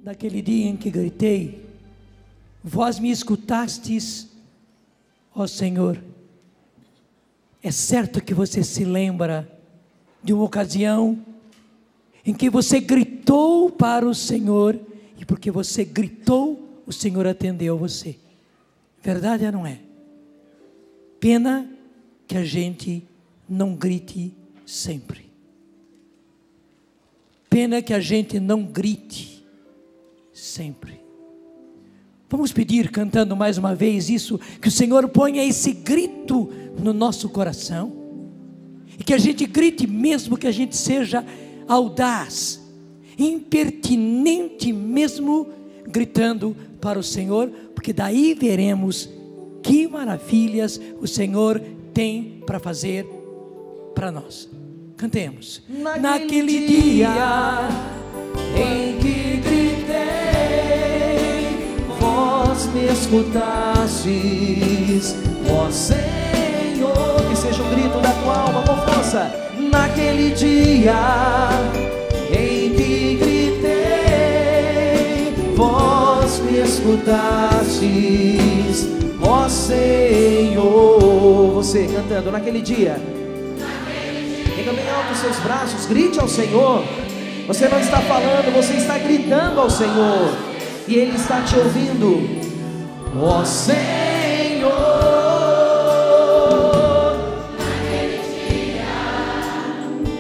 Naquele dia em que gritei, vós me escutastes, ó Senhor. É certo que você se lembra de uma ocasião em que você gritou para o Senhor, e porque você gritou, o Senhor atendeu você. Verdade ou não é? Pena que a gente não grite sempre. Pena que a gente não grite sempre. Vamos pedir, cantando mais uma vez isso, que o Senhor ponha esse grito no nosso coração, e que a gente grite mesmo que a gente seja audaz, impertinente mesmo, gritando para o Senhor, porque daí veremos que maravilhas o Senhor tem para fazer para nós. Cantemos. Naquele dia em que gritei, vós me escutastes, ó Senhor. Que seja um grito da tua alma com força. Naquele dia em que gritei, vós me escutastes, ó Senhor. Você cantando naquele dia. Pega bem alto os seus braços, grite ao Senhor. Você não está falando, você está gritando ao Senhor, e Ele está te ouvindo. Ó Senhor. Naquele dia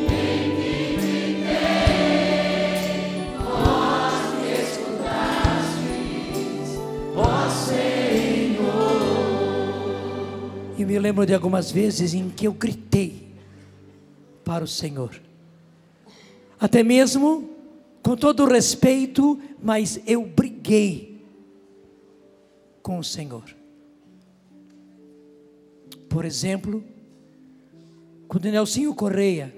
em que gritei, vós me escutastes, ó Senhor. E me lembro de algumas vezes em que eu gritei para o Senhor, até mesmo com todo o respeito, mas eu briguei com o Senhor. Por exemplo, quando Nelsinho Correia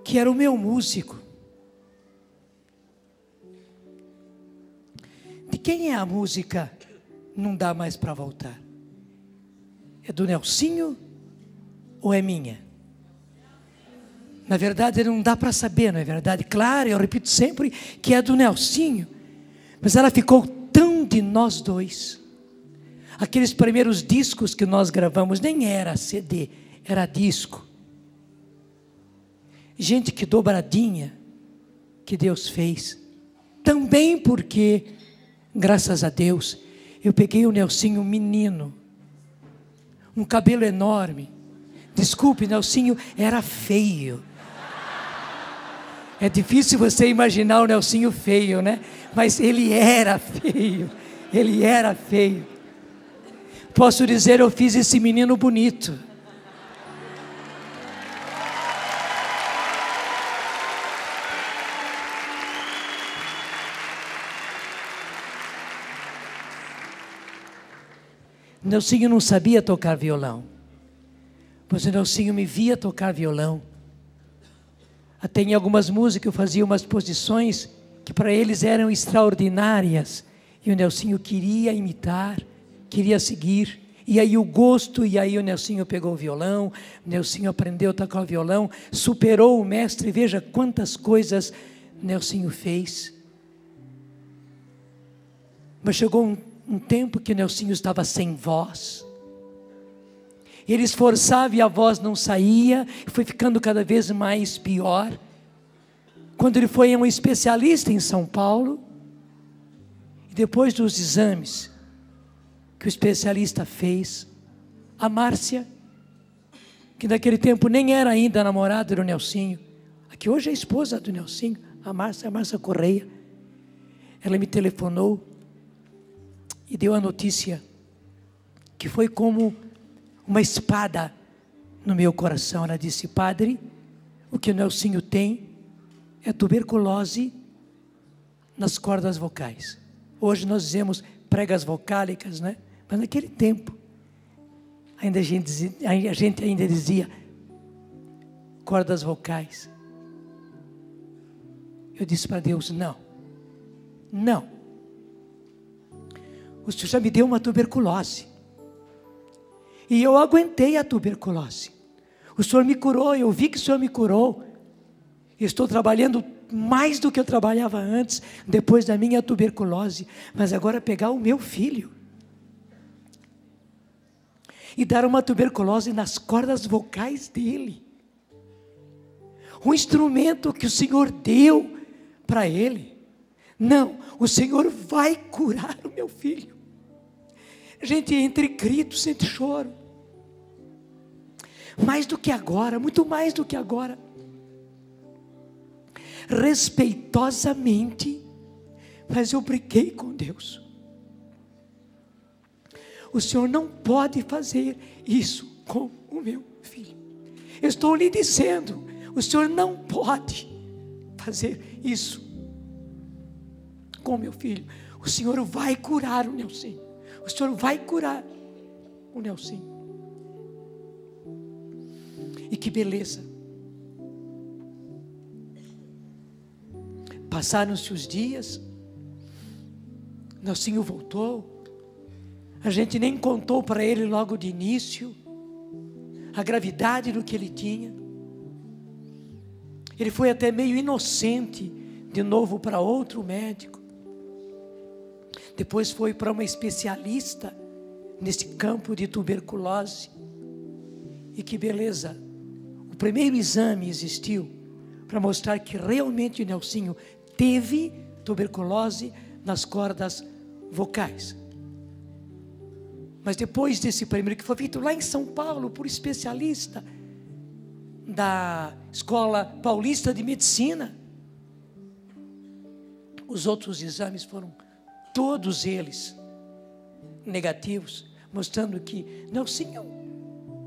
que era o meu músico, de quem é a música Não Dá Mais Para Voltar? É do Nelsinho ou é minha? Na verdade não dá para saber, não é verdade? Claro, eu repito sempre que é do Nelsinho, mas ela ficou tão de nós dois. Aqueles primeiros discos que nós gravamos nem era CD, era disco. Gente, que dobradinha que Deus fez. Também porque, graças a Deus, eu peguei o Nelsinho menino, um cabelo enorme. Desculpe, Nelsinho era feio. É difícil você imaginar o Nelsinho feio, né? Mas ele era feio. Ele era feio. Posso dizer, eu fiz esse menino bonito. Nelsinho não sabia tocar violão, mas o Nelsinho me via tocar violão. Até em algumas músicas eu fazia umas posições que para eles eram extraordinárias, e o Nelsinho queria imitar, queria seguir, e aí o gosto, e aí o Nelsinho pegou o violão, o Nelsinho aprendeu a tocar o violão, superou o mestre. Veja quantas coisas Nelsinho fez. Mas chegou um tempo que o Nelsinho estava sem voz. Ele esforçava e a voz não saía, foi ficando cada vez mais pior. Quando ele foi a um especialista em São Paulo, e depois dos exames que o especialista fez, a Márcia, que naquele tempo nem era ainda namorada do Nelsinho, a que hoje é a esposa do Nelsinho, a Márcia Correia, ela me telefonou e deu a notícia que foi como uma espada no meu coração. Ela disse: padre, o que o Nelsinho tem é tuberculose nas cordas vocais. Hoje nós dizemos pregas vocálicas, né? Mas naquele tempo ainda a gente ainda dizia cordas vocais. Eu disse para Deus: não, o Senhor já me deu uma tuberculose, e eu aguentei a tuberculose. O Senhor me curou, eu vi que o Senhor me curou, Estou trabalhando mais do que eu trabalhava antes, depois da minha tuberculose, mas agora pegar o meu filho e dar uma tuberculose nas cordas vocais dele, um instrumento que o Senhor deu para ele. Não, o Senhor vai curar o meu filho. Gente, entre gritos, entre choro, mais do que agora, muito mais do que agora, respeitosamente, mas eu briguei com Deus. O Senhor não pode fazer isso com o meu filho. Eu estou lhe dizendo, o Senhor não pode fazer isso com o meu filho. O Senhor vai curar o Nelson. O Senhor vai curar o Nelson. E que beleza. Passaram-se os dias, Nelsinho voltou, a gente nem contou para ele logo de início a gravidade do que ele tinha. Ele foi até meio inocente de novo para outro médico, depois foi para uma especialista nesse campo de tuberculose. E que beleza, o primeiro exame existiu para mostrar que realmente o Nelsinho teve tuberculose nas cordas vocais. Mas depois desse primeiro, que foi feito lá em São Paulo por especialista da Escola Paulista de Medicina, os outros exames foram todos eles negativos, mostrando que Nelsinho,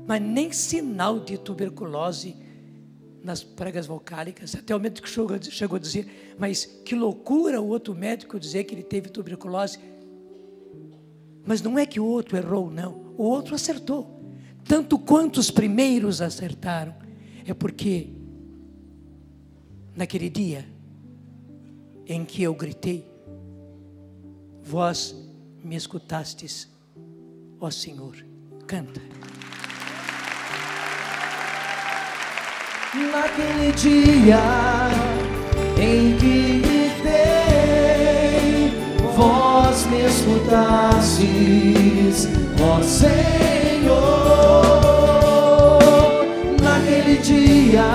mas nem sinal de tuberculose nas pregas vocálicas. Até o médico chegou a dizer, mas que loucura o outro médico dizer que ele teve tuberculose. Mas não é que o outro errou, não. O outro acertou, tanto quanto os primeiros acertaram. É porque naquele dia em que eu gritei, vós me escutastes, ó Senhor. Canta. Naquele dia em que gritei, vós me escutastes, ó Senhor. Naquele dia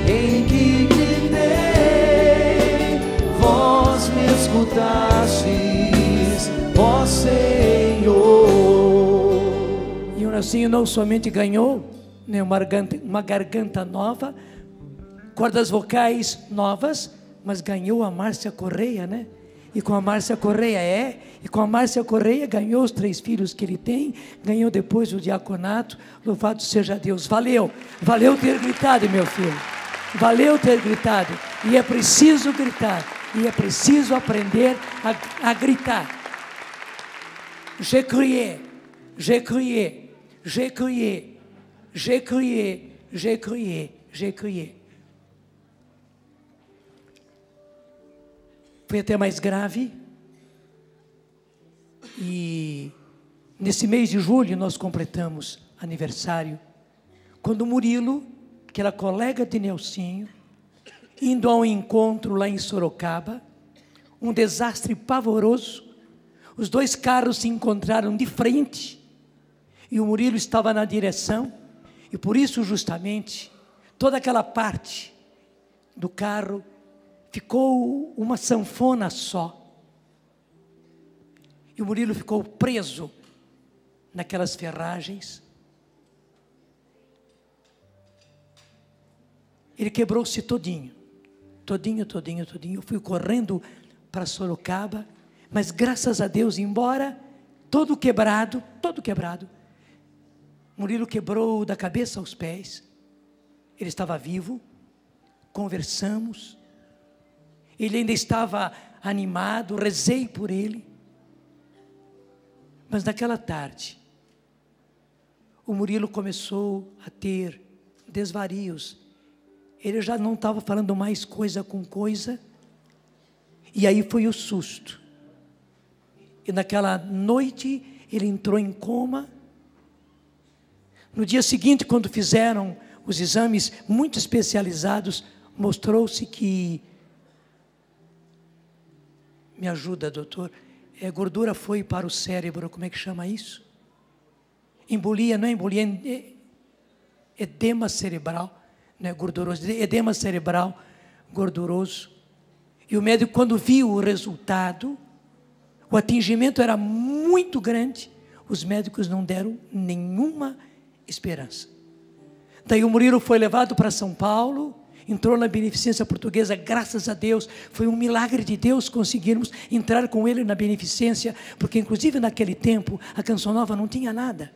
em que gritei, vós me escutastes, ó Senhor. E o Nelsinho não somente ganhou uma garganta nova, cordas vocais novas, mas ganhou a Márcia Correia, né? E com a Márcia Correia ganhou os 3 filhos que ele tem, ganhou depois o diaconato. Louvado seja Deus. Valeu ter gritado, meu filho, valeu ter gritado. E é preciso gritar, e é preciso aprender a gritar. J'ai crié, j'ai crié, j'ai crié. J'ai crié, j'ai crié, j'ai crié. Foi até mais grave. E nesse mês de julho nós completamos aniversário, quando o Murilo, que era colega de Nelsinho, indo a um encontro lá em Sorocaba, um desastre pavoroso, os 2 carros se encontraram de frente, e o Murilo estava na direção. E por isso justamente, toda aquela parte do carro ficou uma sanfona só. E o Murilo ficou preso naquelas ferragens. Ele quebrou-se todinho. Eu fui correndo para Sorocaba, mas graças a Deus, embora todo quebrado, Murilo quebrou da cabeça aos pés. Ele estava vivo, conversamos, ele ainda estava animado, rezei por ele. Mas naquela tarde, o Murilo começou a ter desvarios. Ele já não estava falando mais coisa com coisa, e aí foi o susto. E naquela noite, ele entrou em coma. No dia seguinte, quando fizeram os exames muito especializados, mostrou-se que, me ajuda, doutor, gordura foi para o cérebro, como é que chama isso? Embolia, não é embolia, edema cerebral, não é gorduroso, edema cerebral gorduroso. E o médico, quando viu o resultado, o atingimento era muito grande, os médicos não deram nenhuma esperança. Daí o Murilo foi levado para São Paulo, entrou na Beneficência Portuguesa, graças a Deus, foi um milagre de Deus conseguirmos entrar com ele na Beneficência, porque inclusive naquele tempo a Canção Nova não tinha nada.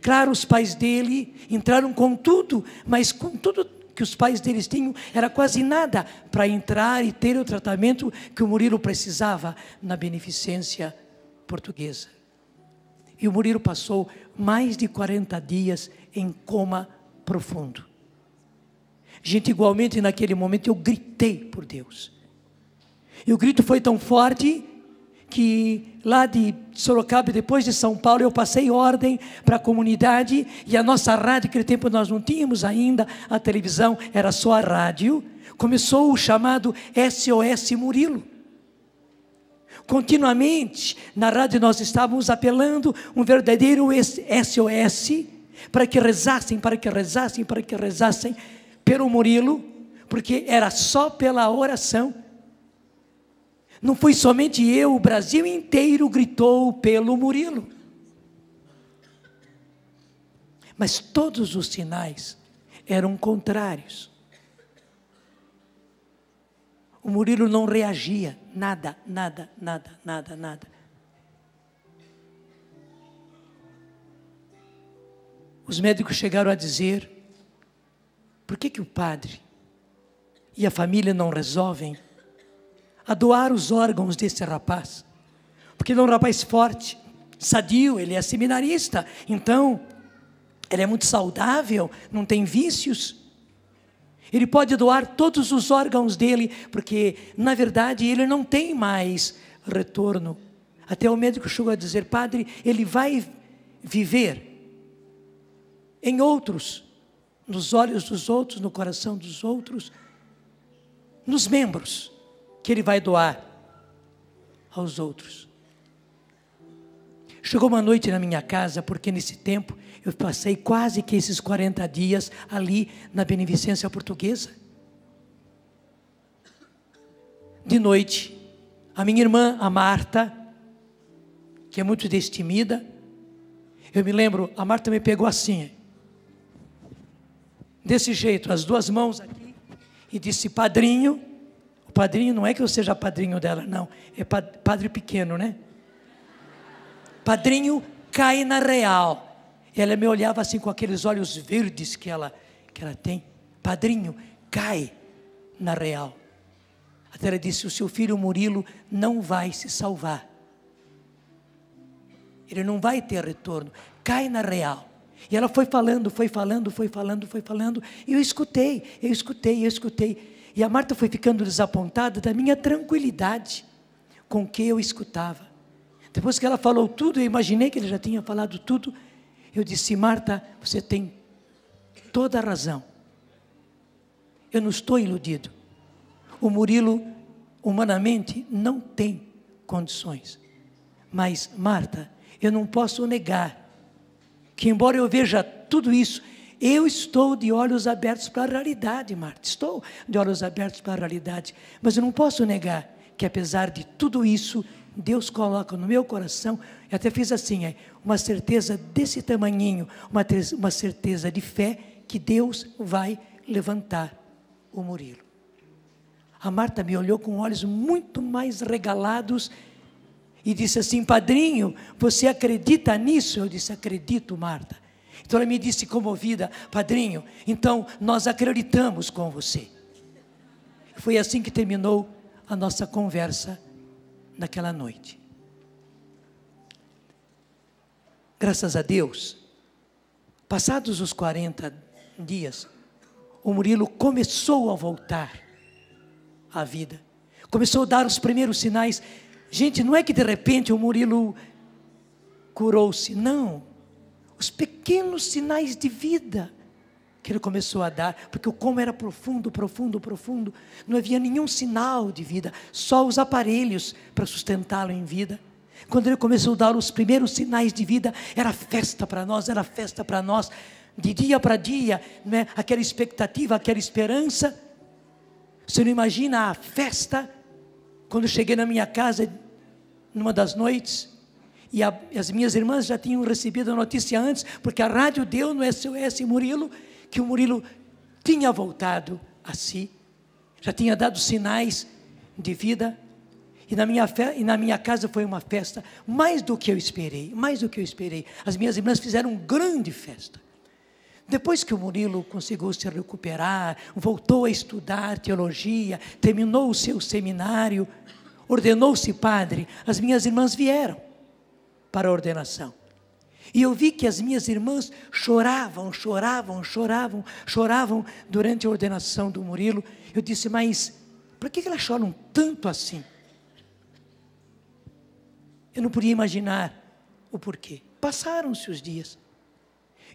Claro, os pais dele entraram com tudo, mas com tudo que os pais deles tinham, era quase nada para entrar e ter o tratamento que o Murilo precisava na Beneficência Portuguesa. E o Murilo passou mais de 40 dias em coma profundo. Gente, igualmente naquele momento eu gritei por Deus. E o grito foi tão forte que lá de Sorocaba, depois de São Paulo, eu passei ordem para a comunidade, e a nossa rádio, naquele tempo nós não tínhamos ainda a televisão, era só a rádio, começou o chamado SOS Murilo. Continuamente, na rádio nós estávamos apelando um verdadeiro SOS, para que rezassem, pelo Murilo, porque era só pela oração. Não foi somente eu, o Brasil inteiro gritou pelo Murilo. Mas todos os sinais eram contrários. O Murilo não reagia, nada. Os médicos chegaram a dizer: por que o padre e a família não resolvem a doar os órgãos desse rapaz? Porque ele é um rapaz forte, sadio, ele é seminarista, então ele é muito saudável, não tem vícios. Ele pode doar todos os órgãos dele, porque na verdade ele não tem mais retorno. Até o médico chegou a dizer: padre, ele vai viver em outros, nos olhos dos outros, no coração dos outros, nos membros que ele vai doar aos outros. Chegou uma noite na minha casa, porque nesse tempo eu passei quase que esses 40 dias ali na Beneficência Portuguesa. De noite, a minha irmã, a Marta, que é muito destemida, eu me lembro, a Marta me pegou assim, desse jeito, as duas mãos aqui, e disse: padrinho. O padrinho não é que eu seja padrinho dela, não, é padre pequeno, né? Padrinho, cai na real. Ela me olhava assim com aqueles olhos verdes que ela tem. Padrinho, cai na real. Até ela disse: o seu filho Murilo não vai se salvar. Ele não vai ter retorno. Cai na real. E ela foi falando. E eu escutei. E a Marta foi ficando desapontada da minha tranquilidade com que eu escutava. Depois que ela falou tudo, eu imaginei que ele já tinha falado tudo. Eu disse: Marta, você tem toda a razão. Eu não estou iludido. O Murilo, humanamente, não tem condições. Mas, Marta, eu não posso negar que, embora eu veja tudo isso, eu estou de olhos abertos para a realidade, Marta. Estou de olhos abertos para a realidade. Mas eu não posso negar que, apesar de tudo isso, Deus coloca no meu coração, eu até fiz assim, uma certeza desse tamanhinho, uma certeza de fé, que Deus vai levantar o Murilo. A Marta me olhou com olhos muito mais regalados e disse assim: padrinho, você acredita nisso? Eu disse: acredito, Marta. Então ela me disse comovida: padrinho, então nós acreditamos com você. Foi assim que terminou a nossa conversa naquela noite. Graças a Deus, passados os 40 dias, o Murilo começou a voltar à vida. Começou a dar os primeiros sinais. Gente, não é que de repente o Murilo curou-se, não. Os pequenos sinais de vida que ele começou a dar, porque o coma era profundo, profundo, profundo, não havia nenhum sinal de vida, só os aparelhos para sustentá-lo em vida. Quando ele começou a dar os primeiros sinais de vida, era festa para nós, era festa para nós, de dia para dia, né? Aquela expectativa, aquela esperança. Você não imagina a festa, quando eu cheguei na minha casa, numa das noites, e as minhas irmãs já tinham recebido a notícia antes, porque a rádio deu no SOS Murilo, que o Murilo tinha voltado a si, já tinha dado sinais de vida, e na minha casa foi uma festa, mais do que eu esperei, mais do que eu esperei. As minhas irmãs fizeram uma grande festa. Depois que o Murilo conseguiu se recuperar, voltou a estudar teologia, terminou o seu seminário, ordenou-se padre, as minhas irmãs vieram para a ordenação. E eu vi que as minhas irmãs choravam durante a ordenação do Murilo. Eu disse, mas por que elas choram tanto assim? Eu não podia imaginar o porquê. Passaram-se os dias.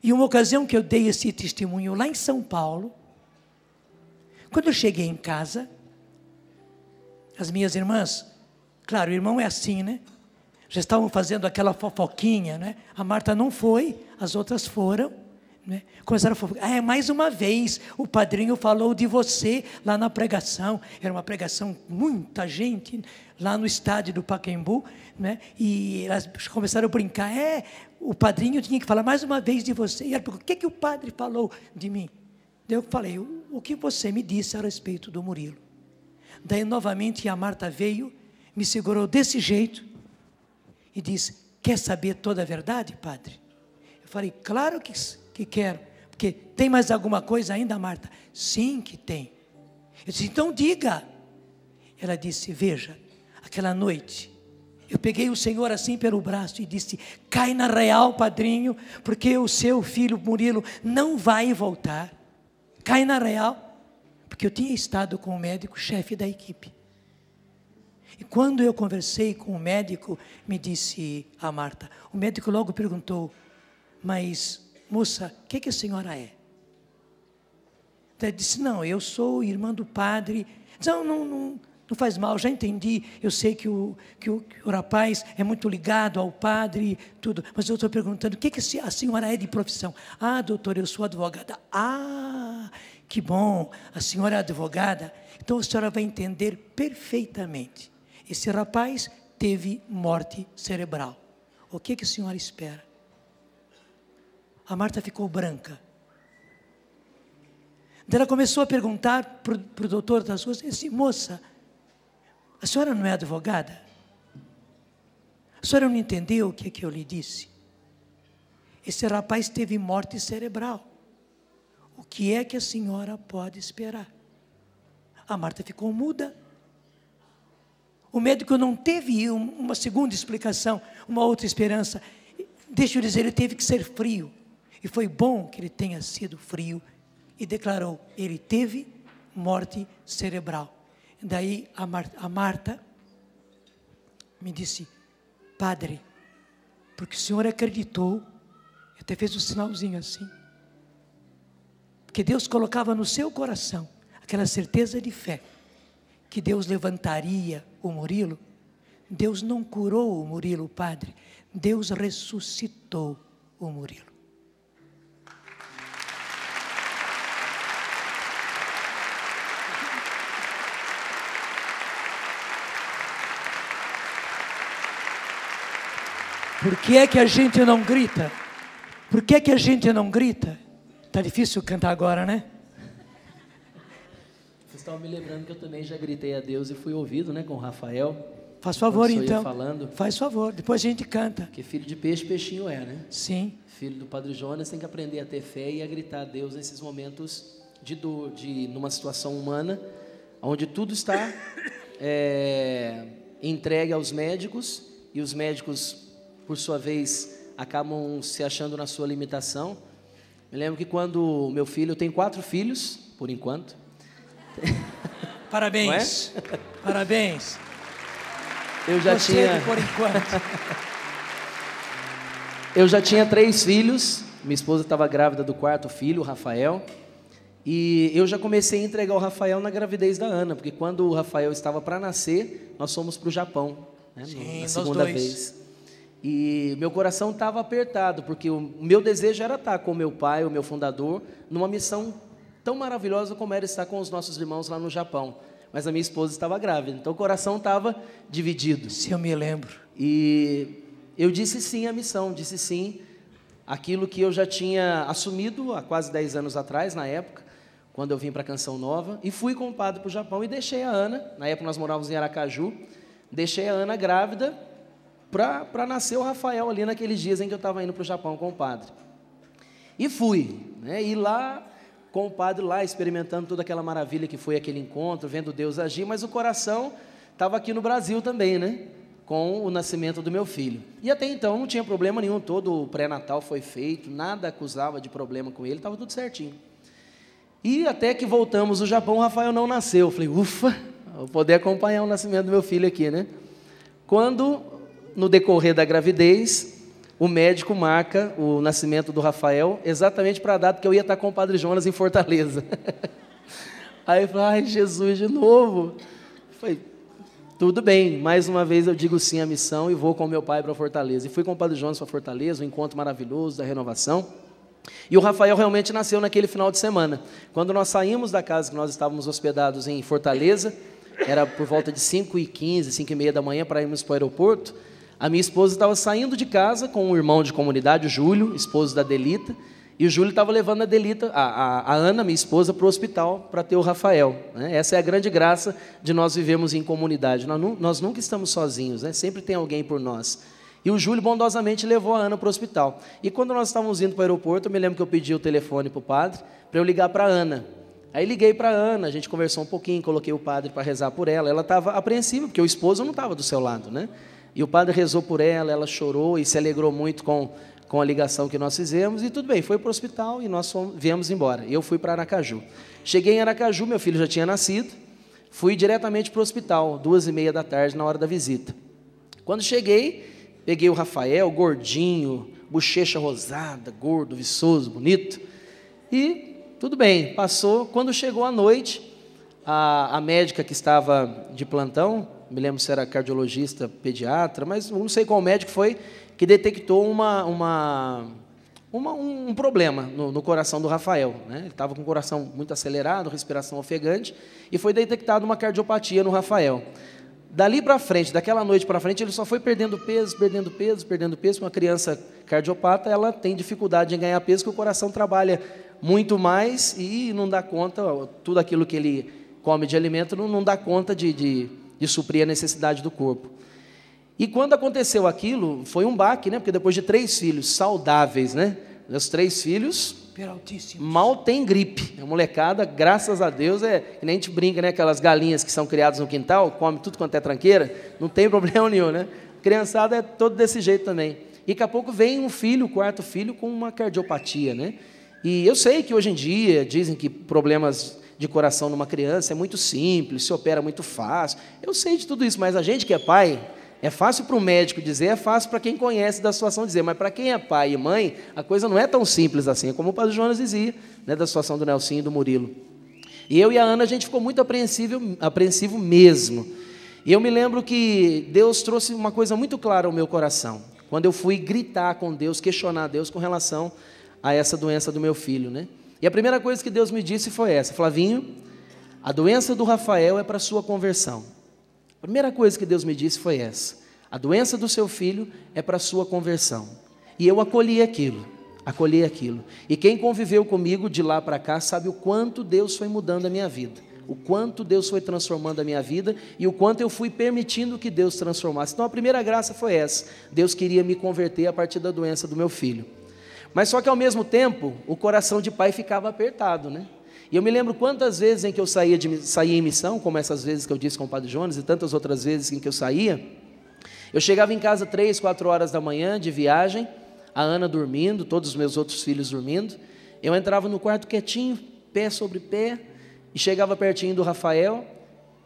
E uma ocasião que eu dei esse testemunho lá em São Paulo, quando eu cheguei em casa, as minhas irmãs, claro, o irmão é assim, né? Já estavam fazendo aquela fofoquinha, né? A Marta não foi, as outras foram, né? Começaram a fofocar. Mais uma vez, o padrinho falou de você lá na pregação. Era uma pregação, muita gente, lá no estádio do Pacaembu, né? E elas começaram a brincar. O padrinho tinha que falar mais uma vez de você. E ela perguntou, o que o padre falou de mim? Daí eu falei, o que você me disse a respeito do Murilo. Daí novamente a Marta veio, me segurou desse jeito, e disse, quer saber toda a verdade, padre? Eu falei, claro que quero, porque tem mais alguma coisa ainda, Marta? Sim que tem. Eu disse, então diga. Ela disse, veja, aquela noite, eu peguei o Senhor assim pelo braço e disse, cai na real, padrinho, porque o seu filho Murilo não vai voltar. Cai na real, porque eu tinha estado com o médico, chefe da equipe. E quando eu conversei com o médico, me disse a Marta, o médico logo perguntou, mas moça, o que a senhora é? Ela disse, não, eu sou irmã do padre. Não faz mal, já entendi, eu sei que o rapaz é muito ligado ao padre, tudo, mas eu estou perguntando, o que a senhora é de profissão? Ah, doutor, eu sou advogada. Ah, que bom, a senhora é advogada, então a senhora vai entender perfeitamente. Esse rapaz teve morte cerebral. O que a senhora espera? A Marta ficou branca. Ela começou a perguntar para o doutor das ruas, disse, moça, a senhora não é advogada? A senhora não entendeu o que eu lhe disse? Esse rapaz teve morte cerebral. O que é que a senhora pode esperar? A Marta ficou muda. O médico não teve uma segunda explicação, uma outra esperança. Deixa eu dizer, ele teve que ser frio. E foi bom que ele tenha sido frio. E declarou, ele teve morte cerebral. Daí a Marta me disse, padre, porque o senhor acreditou, até fez um sinalzinho assim, porque Deus colocava no seu coração aquela certeza de fé, que Deus levantaria o Murilo. Deus não curou o Murilo, padre, Deus ressuscitou o Murilo. Por que é que a gente não grita? Por que é que a gente não grita? Está difícil cantar agora, né? Vocês estavam me lembrando que eu também já gritei a Deus e fui ouvido, né, com o Rafael. Faz favor, então. Falando, faz favor, depois a gente canta. Porque filho de peixe, peixinho é, né? Sim. Filho do Padre Jonas tem que aprender a ter fé e a gritar a Deus nesses momentos de dor, numa situação humana, onde tudo está entregue aos médicos, e os médicos, por sua vez, acabam se achando na sua limitação. Me lembro que quando meu filho, eu tenho 4 filhos, por enquanto. Parabéns, é? Parabéns. Eu já Você tinha, por enquanto. eu já tinha 3 filhos, Minha esposa estava grávida do 4º filho, o Rafael. E eu já comecei a entregar o Rafael na gravidez da Ana, porque quando o Rafael estava para nascer, nós fomos para o Japão, né, Sim, na segunda vez. E meu coração estava apertado, porque o meu desejo era estar com o meu pai, o meu fundador, numa missão tão maravilhosa como era estar com os nossos irmãos lá no Japão. Mas a minha esposa estava grávida, então o coração estava dividido. Se eu me lembro. E eu disse sim à missão, disse sim àquilo que eu já tinha assumido há quase 10 anos atrás, na época, quando eu vim para a Canção Nova, e fui com o padre para o Japão e deixei a Ana, na época nós morávamos em Aracaju, deixei a Ana grávida para nascer o Rafael ali naqueles dias em que eu estava indo para o Japão com o padre. E fui, né, e lá com o padre lá, experimentando toda aquela maravilha que foi aquele encontro, vendo Deus agir, mas o coração estava aqui no Brasil também, né, com o nascimento do meu filho. E até então não tinha problema nenhum, todo o pré-natal foi feito, nada acusava de problema com ele, estava tudo certinho. E até que voltamos do Japão, o Rafael não nasceu. Eu falei, ufa, vou poder acompanhar o nascimento do meu filho aqui, né? Quando, no decorrer da gravidez, o médico marca o nascimento do Rafael exatamente para a data que eu ia estar com o Padre Jonas em Fortaleza. Aí eu falei, ai, Jesus, de novo. Eu falei, tudo bem, mais uma vez eu digo sim à missão e vou com meu pai para Fortaleza. E fui com o Padre Jonas para Fortaleza, um encontro maravilhoso da renovação. E o Rafael realmente nasceu naquele final de semana. Quando nós saímos da casa que nós estávamos hospedados em Fortaleza, era por volta de 5h15, 5h30 da manhã para irmos para o aeroporto, a minha esposa estava saindo de casa com um irmão de comunidade, o Júlio, esposo da Delita, e o Júlio estava levando a Delita, a Ana, minha esposa, para o hospital para ter o Rafael, né? Essa é a grande graça de nós vivermos em comunidade. Nós nunca estamos sozinhos, né? Sempre tem alguém por nós. E o Júlio bondosamente levou a Ana para o hospital. E quando nós estávamos indo para o aeroporto, eu me lembro que eu pedi o telefone para o padre, para eu ligar para a Ana. Aí liguei para a Ana, a gente conversou um pouquinho, coloquei o padre para rezar por ela. Ela estava apreensiva, porque o esposo não estava do seu lado, né? E o padre rezou por ela, ela chorou e se alegrou muito com a ligação que nós fizemos. E tudo bem, foi para o hospital e nós viemos embora. E eu fui para Aracaju. Cheguei em Aracaju, meu filho já tinha nascido. Fui diretamente para o hospital, 2h30 da tarde, na hora da visita. Quando cheguei, peguei o Rafael, gordinho, bochecha rosada, gordo, viçoso, bonito. E tudo bem, passou. Quando chegou a noite, a médica que estava de plantão, me lembro se era cardiologista, pediatra, mas não sei qual médico foi, que detectou um problema no coração do Rafael, né? Ele estava com o coração muito acelerado, respiração ofegante, e foi detectada uma cardiopatia no Rafael. Dali para frente, daquela noite para frente, ele só foi perdendo peso. Uma criança cardiopata, ela tem dificuldade em ganhar peso, porque o coração trabalha muito mais e não dá conta, tudo aquilo que ele come de alimento não dá conta de suprir a necessidade do corpo. E quando aconteceu aquilo, foi um baque, né? Porque depois de 3 filhos saudáveis, né? Meus 3 filhos mal tem gripe. A molecada, graças a Deus, que nem a gente brinca, né? Aquelas galinhas que são criadas no quintal, come tudo quanto é tranqueira, não tem problema nenhum, né? Criançada é todo desse jeito também. E daqui a pouco vem um filho, o 4º filho, com uma cardiopatia, né? E eu sei que hoje em dia dizem que problemas de coração numa criança é muito simples, se opera muito fácil. Eu sei de tudo isso, mas a gente que é pai, é fácil para o médico dizer, é fácil para quem conhece da situação dizer, mas para quem é pai e mãe, a coisa não é tão simples assim, como o Padre Jonas dizia, né, da situação do Nelsinho e do Murilo. E eu e a Ana, a gente ficou muito apreensivo mesmo. E eu me lembro que Deus trouxe uma coisa muito clara ao meu coração, quando eu fui gritar com Deus, questionar Deus com relação a essa doença do meu filho, né? E a primeira coisa que Deus me disse foi essa: Flavinho, a doença do Rafael é para a sua conversão. A primeira coisa que Deus me disse foi essa: a doença do seu filho é para a sua conversão. E eu acolhi aquilo. E quem conviveu comigo de lá para cá sabe o quanto Deus foi mudando a minha vida, o quanto Deus foi transformando a minha vida e o quanto eu fui permitindo que Deus transformasse. Então a primeira graça foi essa: Deus queria me converter a partir da doença do meu filho. Mas só que ao mesmo tempo, o coração de pai ficava apertado, né? E eu me lembro quantas vezes em que eu saía em missão, como essas vezes que eu disse com o Padre Jonas, e tantas outras vezes em que eu saía, eu chegava em casa 3, 4 horas da manhã de viagem, a Ana dormindo, todos os meus outros filhos dormindo, eu entrava no quarto quietinho, pé sobre pé, e chegava pertinho do Rafael,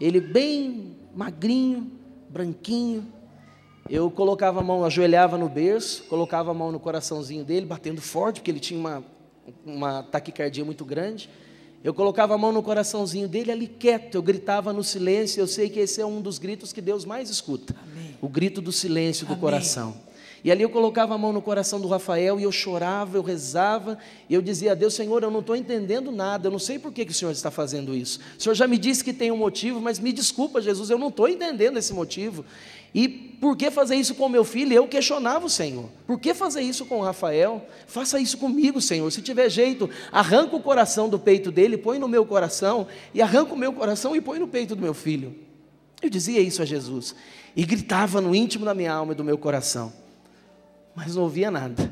ele bem magrinho, branquinho, eu colocava a mão, ajoelhava no berço, colocava a mão no coraçãozinho dele, batendo forte, porque ele tinha uma taquicardia muito grande. Eu colocava a mão no coraçãozinho dele ali quieto, eu gritava no silêncio. Eu sei que esse é um dos gritos que Deus mais escuta. Amém. O grito do silêncio do coração. E ali eu colocava a mão no coração do Rafael e eu chorava, eu rezava, e eu dizia a Deus: Senhor, eu não estou entendendo nada, eu não sei por que o Senhor está fazendo isso. O Senhor já me disse que tem um motivo, mas me desculpa, Jesus, eu não estou entendendo esse motivo. E por que fazer isso com meu filho? Eu questionava o Senhor. Por que fazer isso com o Rafael? Faça isso comigo, Senhor. Se tiver jeito, arranca o coração do peito dele, põe no meu coração, e arranca o meu coração e põe no peito do meu filho. Eu dizia isso a Jesus, e gritava no íntimo da minha alma e do meu coração, mas não ouvia nada.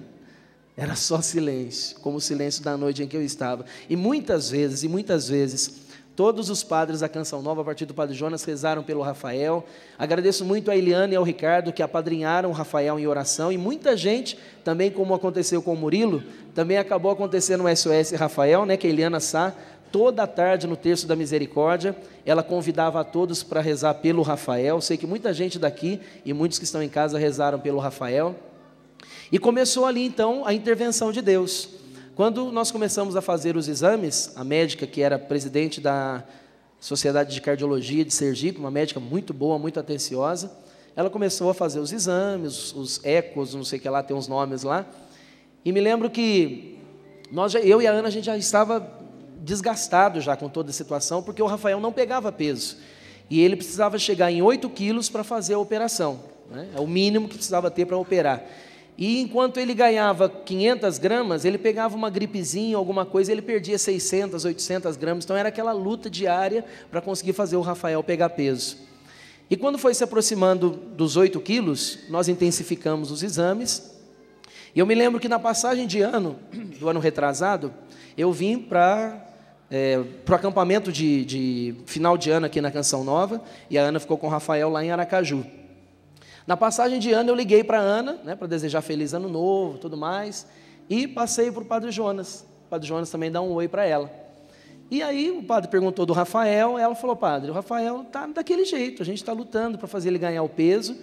Era só silêncio, como o silêncio da noite em que eu estava. E muitas vezes, todos os padres da Canção Nova, a partir do Padre Jonas, rezaram pelo Rafael. Agradeço muito a Eliane e ao Ricardo, que apadrinharam o Rafael em oração. E muita gente, também como aconteceu com o Murilo, também acabou acontecendo no SOS Rafael, né, que a Eliana Sá, toda a tarde no Terço da Misericórdia, ela convidava a todos para rezar pelo Rafael. Sei que muita gente daqui e muitos que estão em casa rezaram pelo Rafael. E começou ali então a intervenção de Deus. Quando nós começamos a fazer os exames, a médica que era presidente da Sociedade de Cardiologia de Sergipe, uma médica muito boa, muito atenciosa, ela começou a fazer os exames, os ecos, não sei o que lá, tem uns nomes lá. E me lembro que eu e a Ana, a gente já estava desgastado já com toda a situação, porque o Rafael não pegava peso. E ele precisava chegar em 8 quilos para fazer a operação, né? É o mínimo que precisava ter para operar. E enquanto ele ganhava 500 gramas, ele pegava uma gripezinha, alguma coisa, ele perdia 600, 800 gramas. Então era aquela luta diária para conseguir fazer o Rafael pegar peso. E quando foi se aproximando dos 8 quilos, nós intensificamos os exames. E eu me lembro que na passagem de ano, do ano retrasado, eu vim para o acampamento de final de ano aqui na Canção Nova, e a Ana ficou com o Rafael lá em Aracaju. Na passagem de ano eu liguei para a Ana, né, para desejar feliz ano novo, tudo mais, e passei para o Padre Jonas. O Padre Jonas também dá um oi para ela. E aí o padre perguntou do Rafael, ela falou: Padre, o Rafael está daquele jeito, a gente está lutando para fazer ele ganhar o peso,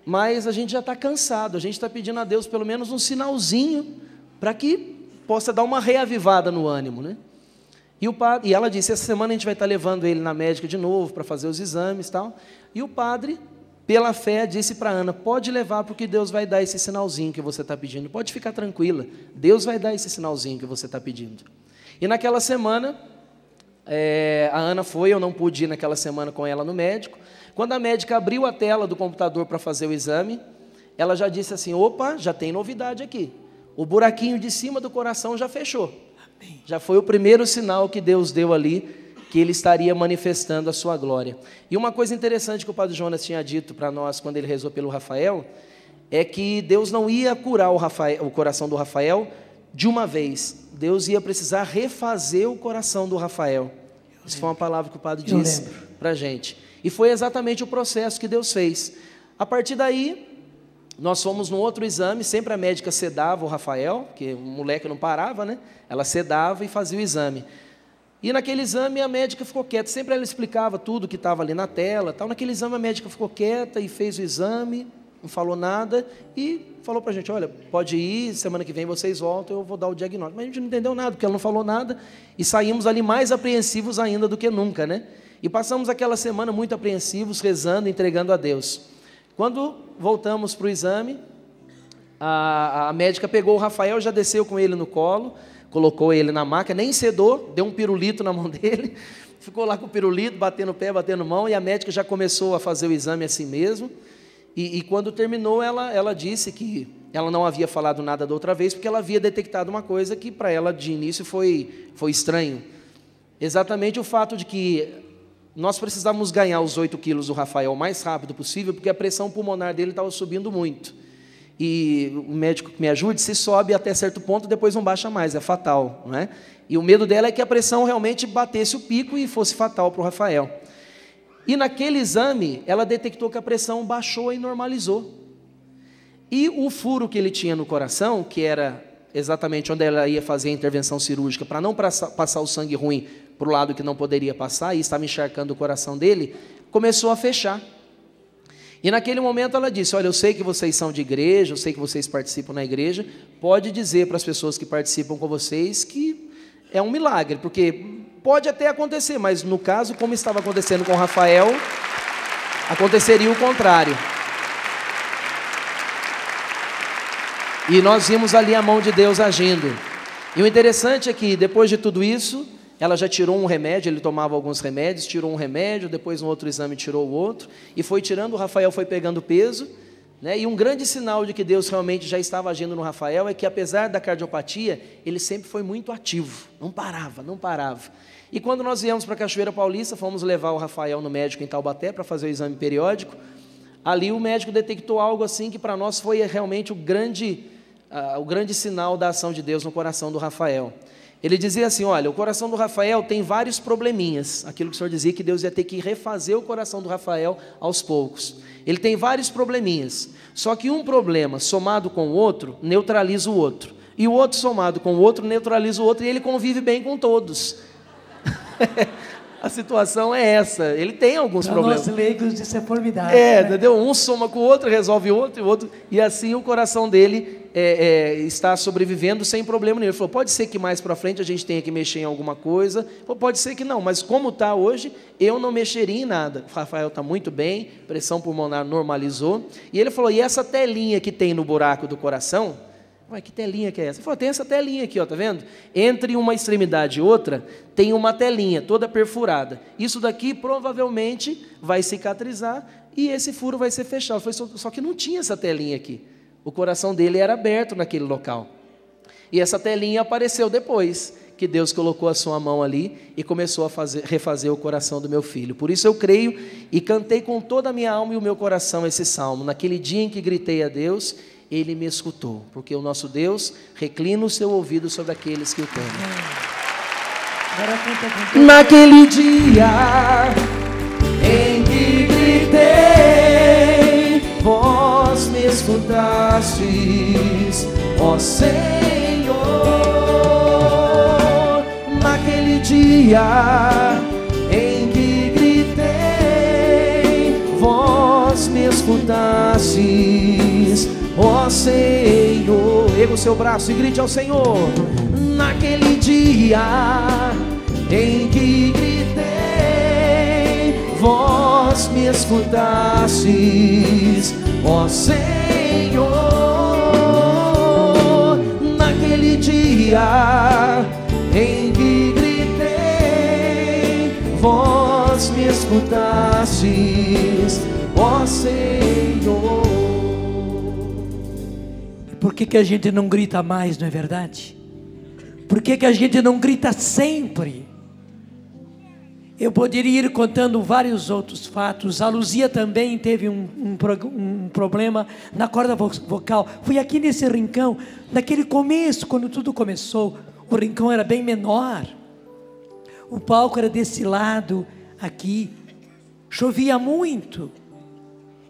mas a gente já está cansado, a gente está pedindo a Deus pelo menos um sinalzinho para que possa dar uma reavivada no ânimo, né? E ela disse: essa semana a gente vai estar levando ele na médica de novo para fazer os exames e tal. E o padre, pela fé, disse para Ana: pode levar, porque Deus vai dar esse sinalzinho que você está pedindo, pode ficar tranquila, Deus vai dar esse sinalzinho que você está pedindo. E naquela semana, a Ana foi, eu não pude ir naquela semana com ela no médico. Quando a médica abriu a tela do computador para fazer o exame, ela já disse assim: opa, já tem novidade aqui, o buraquinho de cima do coração já fechou. Amém. Já foi o primeiro sinal que Deus deu ali, que Ele estaria manifestando a sua glória. E uma coisa interessante que o Padre Jonas tinha dito para nós, quando ele rezou pelo Rafael, é que Deus não ia curar o coração do Rafael de uma vez. Deus ia precisar refazer o coração do Rafael. Isso foi uma palavra que o Padre disse para a gente. E foi exatamente o processo que Deus fez. A partir daí, nós fomos num outro exame, sempre a médica sedava o Rafael, porque o moleque não parava, né? Ela sedava e fazia o exame. E naquele exame a médica ficou quieta, sempre ela explicava tudo que estava ali na tela, tal. Naquele exame a médica ficou quieta e fez o exame, não falou nada, e falou para a gente: olha, pode ir, semana que vem vocês voltam, eu vou dar o diagnóstico. Mas a gente não entendeu nada, porque ela não falou nada, e saímos ali mais apreensivos ainda do que nunca, né? E passamos aquela semana muito apreensivos, rezando, entregando a Deus. Quando voltamos para o exame, a médica pegou o Rafael, já desceu com ele no colo, colocou ele na maca, nem sedou, deu um pirulito na mão dele, ficou lá com o pirulito, batendo pé, batendo mão, e a médica já começou a fazer o exame assim mesmo. E quando terminou, ela disse que ela não havia falado nada da outra vez, porque ela havia detectado uma coisa que para ela de início foi estranho. Exatamente o fato de que nós precisávamos ganhar os 8 quilos do Rafael o mais rápido possível, porque a pressão pulmonar dele estava subindo muito. E o médico que me ajude, se sobe até certo ponto, depois não baixa mais, é fatal, não é? E o medo dela é que a pressão realmente batesse o pico e fosse fatal para o Rafael. E naquele exame, ela detectou que a pressão baixou e normalizou. E o furo que ele tinha no coração, que era exatamente onde ela ia fazer a intervenção cirúrgica, para não passar o sangue ruim para o lado que não poderia passar, e estava encharcando o coração dele, começou a fechar. E naquele momento ela disse: olha, eu sei que vocês são de igreja, eu sei que vocês participam na igreja, pode dizer para as pessoas que participam com vocês que é um milagre, porque pode até acontecer, mas no caso, como estava acontecendo com Rafael, aconteceria o contrário. E nós vimos ali a mão de Deus agindo. E o interessante é que depois de tudo isso, ela já tirou um remédio, ele tomava alguns remédios, tirou um remédio, depois um outro exame tirou o outro, e foi tirando, o Rafael foi pegando peso, né? E um grande sinal de que Deus realmente já estava agindo no Rafael é que, apesar da cardiopatia, ele sempre foi muito ativo, não parava, não parava. E quando nós viemos para a Cachoeira Paulista, fomos levar o Rafael no médico em Taubaté para fazer o exame periódico. Ali o médico detectou algo assim que para nós foi realmente o grande sinal da ação de Deus no coração do Rafael. Ele dizia assim: olha, o coração do Rafael tem vários probleminhas, aquilo que o Senhor dizia que Deus ia ter que refazer o coração do Rafael aos poucos. Ele tem vários probleminhas, só que um problema somado com o outro neutraliza o outro, e o outro somado com o outro neutraliza o outro, e ele convive bem com todos. A situação é essa, ele tem alguns problemas. Nós leigos isso é formidável. Entendeu? Um soma com o outro, resolve o outro, e assim o coração dele está sobrevivendo sem problema nenhum. Ele falou: pode ser que mais para frente a gente tenha que mexer em alguma coisa, pode ser que não, mas como está hoje, eu não mexeria em nada. O Rafael está muito bem, pressão pulmonar normalizou, e ele falou: e essa telinha que tem no buraco do coração? Ué, que telinha que é essa? Ele falou: tem essa telinha aqui, ó, tá vendo? Entre uma extremidade e outra, tem uma telinha toda perfurada. Isso daqui provavelmente vai cicatrizar e esse furo vai ser fechado. Foi só que não tinha essa telinha aqui. O coração dele era aberto naquele local. E essa telinha apareceu depois que Deus colocou a sua mão ali e começou a refazer o coração do meu filho. Por isso eu creio e cantei com toda a minha alma e o meu coração esse salmo. Naquele dia em que gritei a Deus, Ele me escutou, porque o nosso Deus reclina o seu ouvido sobre aqueles que o temem. Naquele dia em que gritei, vós me escutastes, ó Senhor. Naquele dia em que gritei, vós me escutastes, ó Senhor. Erga o seu braço e grite ao Senhor. Naquele dia em que gritei, vós me escutastes, ó Senhor. Naquele dia em que gritei, vós me escutastes, ó Senhor. Por que a gente não grita mais, não é verdade? Por que a gente não grita sempre? Eu poderia ir contando vários outros fatos. A Luzia também teve um problema na corda vocal. Foi aqui nesse rincão, naquele começo, quando tudo começou, o rincão era bem menor. O palco era desse lado, aqui. Chovia muito.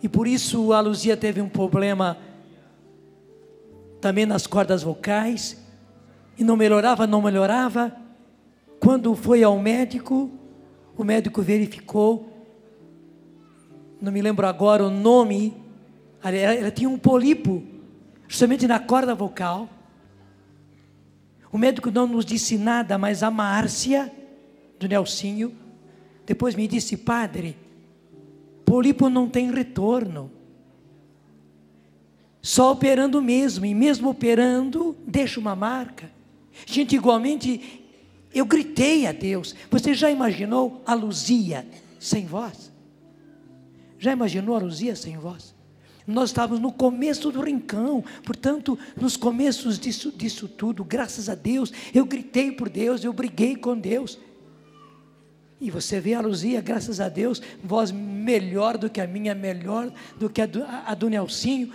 E por isso a Luzia teve um problema também nas cordas vocais. E não melhorava. Quando foi ao médico, o médico verificou, não me lembro agora o nome, ela tinha um pólipo, justamente na corda vocal. O médico não nos disse nada, mas a Márcia, do Nelsinho, depois me disse: padre, pólipo não tem retorno, só operando mesmo, e mesmo operando, deixa uma marca. Gente, igualmente, eu gritei a Deus. Você já imaginou a Luzia sem voz? Já imaginou a Luzia sem voz? Nós estávamos no começo do rincão, portanto, nos começos disso tudo, graças a Deus, eu gritei por Deus, eu briguei com Deus. E você vê a Luzia, graças a Deus, voz melhor do que a minha, melhor do que a do Nelsinho.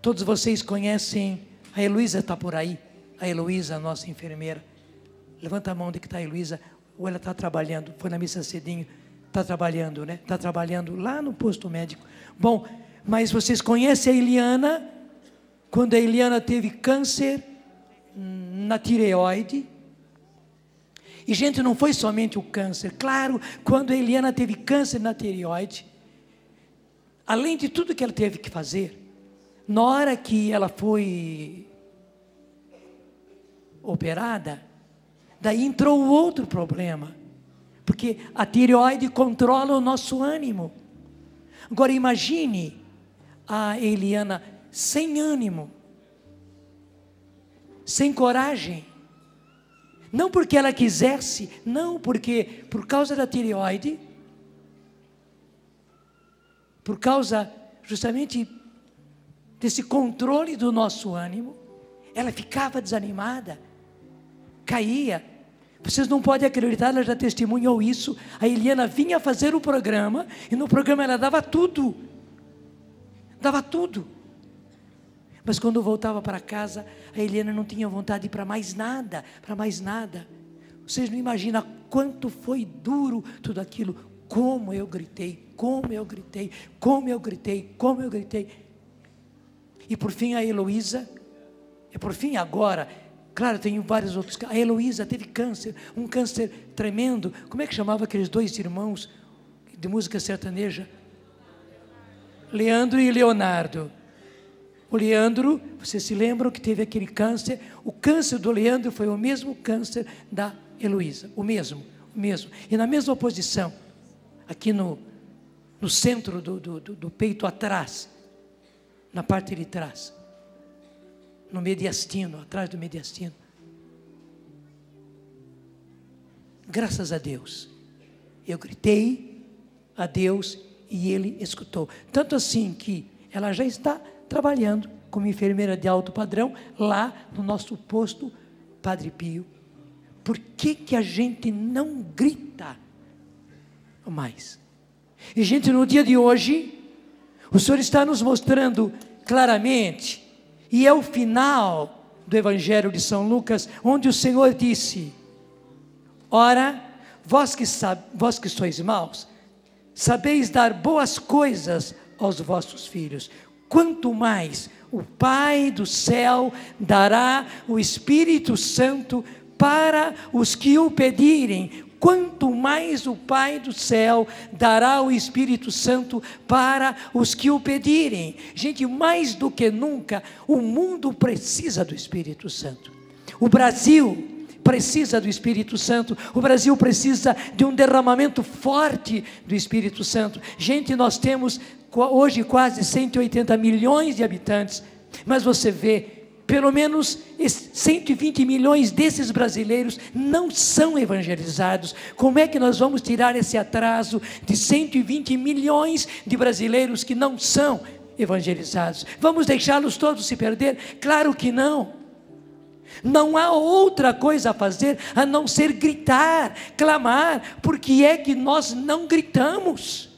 Todos vocês conhecem, a Heloísa está por aí. A Heloísa, a nossa enfermeira. Levanta a mão de que está a Heloísa. Ou ela está trabalhando, foi na missa cedinho. Está trabalhando, né? Está trabalhando lá no posto médico. Bom, mas vocês conhecem a Eliana? Quando a Eliana teve câncer na tireoide. E, gente, não foi somente o câncer. Claro, quando a Eliana teve câncer na tireoide, além de tudo que ela teve que fazer, na hora que ela foi operada, daí entrou outro problema, porque a tireoide controla o nosso ânimo. Agora imagine a Eliana sem ânimo, sem coragem, não porque ela quisesse, não, porque por causa da tireoide, por causa justamente desse controle do nosso ânimo, ela ficava desanimada, caía. Vocês não podem acreditar, ela já testemunhou isso. A Eliana vinha fazer o programa, e no programa ela dava tudo. Dava tudo. Mas quando voltava para casa, a Eliana não tinha vontade de ir para mais nada, para mais nada. Vocês não imaginam quanto foi duro tudo aquilo. Como eu gritei, como eu gritei, como eu gritei, como eu gritei. E por fim a Heloísa, agora, claro, tem vários outros. A Heloísa teve câncer, um câncer tremendo. Como é que chamava aqueles dois irmãos de música sertaneja? Leandro e Leonardo. O Leandro, vocês se lembram que teve aquele câncer? O câncer do Leandro foi o mesmo câncer da Heloísa, o mesmo. E na mesma posição, aqui no centro do peito atrás, na parte de trás, no mediastino, atrás do mediastino. Graças a Deus, eu gritei a Deus e Ele escutou. Tanto assim que ela já está trabalhando como enfermeira de alto padrão lá no nosso posto Padre Pio. Por que a gente não grita mais? E gente, no dia de hoje, o Senhor está nos mostrando claramente, e é o final do Evangelho de São Lucas, onde o Senhor disse: ora, vós que sois maus, sabeis dar boas coisas aos vossos filhos, quanto mais o Pai do céu dará o Espírito Santo para os que o pedirem. Quanto mais o Pai do céu dará o Espírito Santo para os que o pedirem. Gente, mais do que nunca, o mundo precisa do Espírito Santo. O Brasil precisa do Espírito Santo. O Brasil precisa de um derramamento forte do Espírito Santo. Gente, nós temos hoje quase 180 milhões de habitantes, mas você vê, pelo menos 120 milhões desses brasileiros não são evangelizados. Como é que nós vamos tirar esse atraso de 120 milhões de brasileiros que não são evangelizados? Vamos deixá-los todos se perder? Claro que não. Não há outra coisa a fazer a não ser gritar, clamar. Por que é que nós não gritamos?